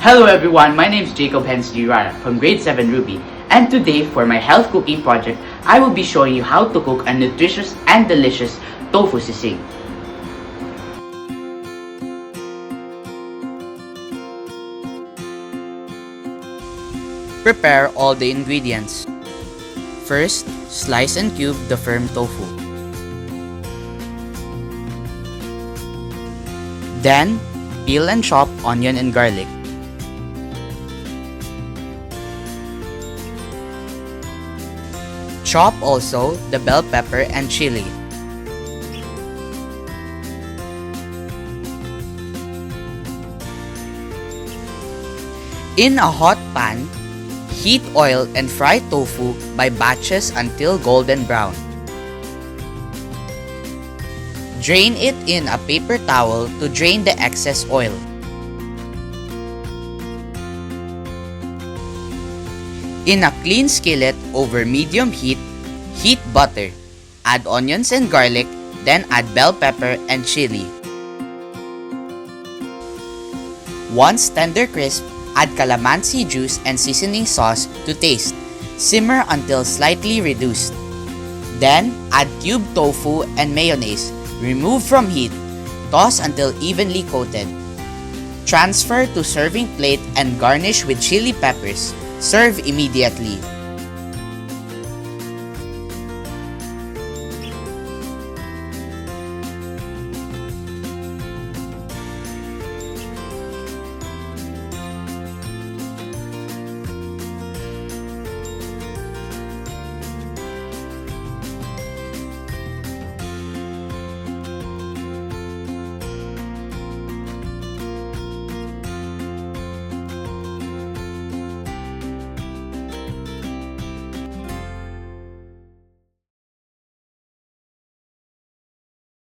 Hello everyone, my name is Jacob Hens Girara from grade 7 Ruby, and today for my health cooking project, I will be showing you how to cook a nutritious and delicious tofu sisig. Prepare all the ingredients. First, slice and cube the firm tofu. Then, peel and chop onion and garlic. Chop also the bell pepper and chili. In a hot pan, heat oil and fry tofu by batches until golden brown. Drain it in a paper towel to drain the excess oil. In a clean skillet over medium heat, heat butter. Add onions and garlic, then add bell pepper and chili. Once tender crisp, add calamansi juice and seasoning sauce to taste. Simmer until slightly reduced. Then, add cubed tofu and mayonnaise. Remove from heat. Toss until evenly coated. Transfer to serving plate and garnish with chili peppers. Serve immediately.